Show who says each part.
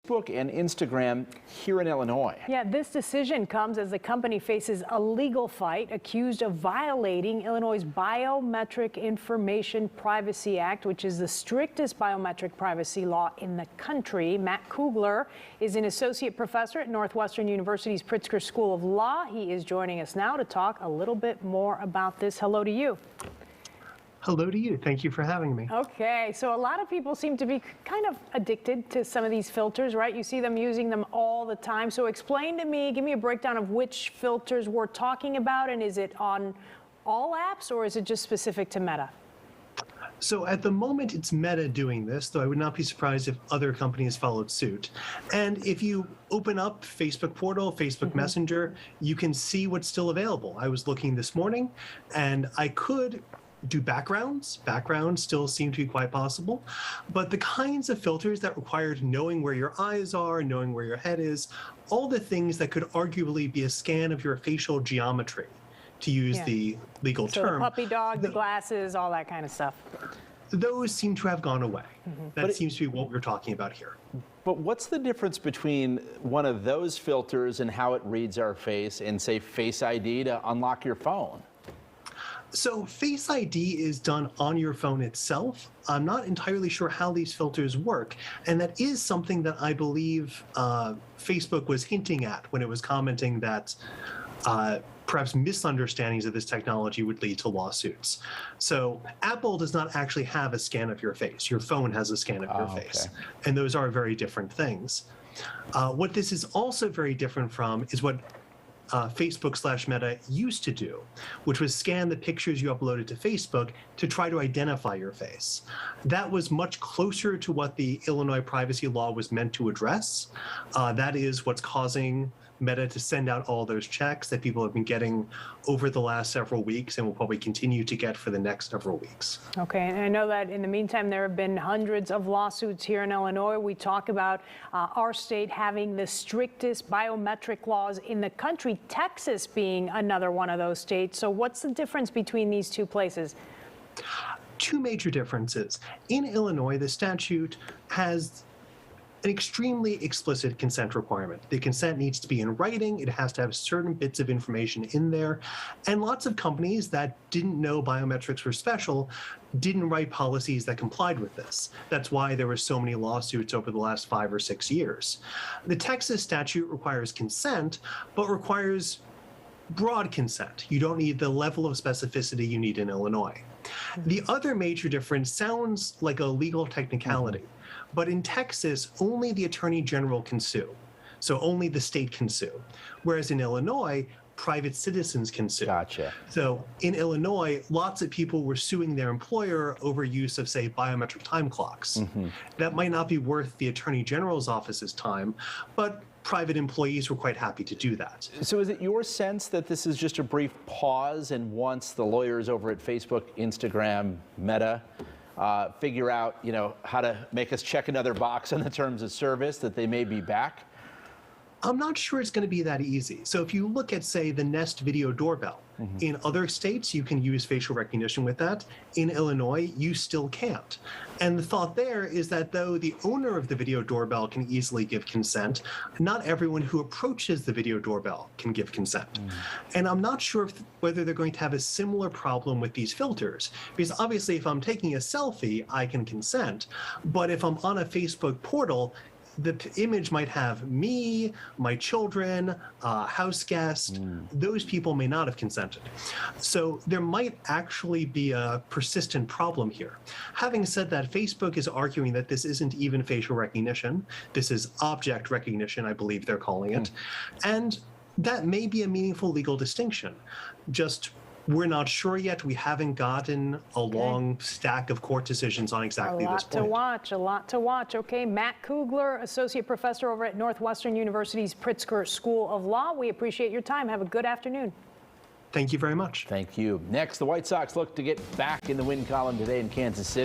Speaker 1: Facebook and Instagram here in Illinois.
Speaker 2: Yeah, this decision comes as the company faces a legal fight accused of violating Illinois' Biometric Information Privacy Act, which is the strictest biometric privacy law in the country. Matt Kugler is an associate professor at Northwestern University's Pritzker School of Law. He is joining us now to talk a little bit more about this. Hello to you.
Speaker 3: Hello to you. Thank you for having me.
Speaker 2: Okay, so a lot of people seem to be kind of addicted to some of these filters, right? You see them using them all the time. So explain to me, give me a breakdown of which filters we're talking about, and is it on all apps or is it just specific to Meta?
Speaker 3: So at the moment, it's Meta doing this, though I would not be surprised if other companies followed suit. And if you open up Facebook Portal, Facebook Messenger, you can see what's still available. I was looking this morning, and I could do backgrounds. Backgrounds still seem to be quite possible, but the kinds of filters that required knowing where your eyes are, knowing where your head is, all the things that could arguably be a scan of your facial geometry, to use the legal term.
Speaker 2: The puppy dog, the glasses, all that kind of stuff.
Speaker 3: Those seem to have gone away. That seems to be what we're talking about here.
Speaker 1: But what's the difference between one of those filters and how it reads our face and, say, Face ID to unlock your phone?
Speaker 3: So Face ID is done on your phone itself. I'm not entirely sure how these filters work, and that is something that I believe Facebook was hinting at when it was commenting that perhaps misunderstandings of this technology would lead to lawsuits. So Apple does not actually have a scan of your face. Your phone has a scan of your face, and those are very different things. What this is also very different from is what Facebook/Meta used to do, which was scan the pictures you uploaded to Facebook to try to identify your face. That was much closer to what the Illinois privacy law was meant to address. That is what's causing Meta to send out all those checks that people have been getting over the last several weeks and will probably continue to get for the next several weeks.
Speaker 2: Okay, and I know that in the meantime there have been hundreds of lawsuits here in Illinois. We talk about our state having the strictest biometric laws in the country, Texas being another one of those states. So what's the difference between these two places?
Speaker 3: Two major differences. In Illinois, the statute has an extremely explicit consent requirement. The consent needs to be in writing. It has to have certain bits of information in there. And lots of companies that didn't know biometrics were special didn't write policies that complied with this. That's why there were so many lawsuits over the last 5 or 6 years. The Texas statute requires consent, but requires broad consent. You don't need the level of specificity you need in Illinois. The other major difference sounds like a legal technicality. But in Texas, only the Attorney General can sue. So only the state can sue. Whereas in Illinois, private citizens can sue.
Speaker 1: Gotcha.
Speaker 3: So in Illinois, lots of people were suing their employer over use of, say, biometric time clocks. That might not be worth the Attorney General's office's time, but private employees were quite happy to do that.
Speaker 1: So is it your sense that this is just a brief pause, and once the lawyers over at Facebook, Instagram, Meta figure out, how to make us check another box on the terms of service, that they may be back?
Speaker 3: I'm not sure it's going to be that easy. So if you look at, say, the Nest video doorbell, in other states, you can use facial recognition with that. In Illinois, you still can't. And the thought there is that though the owner of the video doorbell can easily give consent, not everyone who approaches the video doorbell can give consent. And I'm not sure whether they're going to have a similar problem with these filters, because obviously if I'm taking a selfie, I can consent. But if I'm on a Facebook portal, the image might have me, my children, house guest. Those people may not have consented. So there might actually be a persistent problem here. Having said that, Facebook is arguing that this isn't even facial recognition. This is object recognition, I believe they're calling it. And that may be a meaningful legal distinction. We're not sure yet. We haven't gotten a long stack of court decisions on exactly this point.
Speaker 2: A lot to watch. Okay, Matt Kugler, associate professor over at Northwestern University's Pritzker School of Law. We appreciate your time. Have a good afternoon.
Speaker 3: Thank you very much.
Speaker 1: Thank you. Next, the White Sox look to get back in the win column today in Kansas City.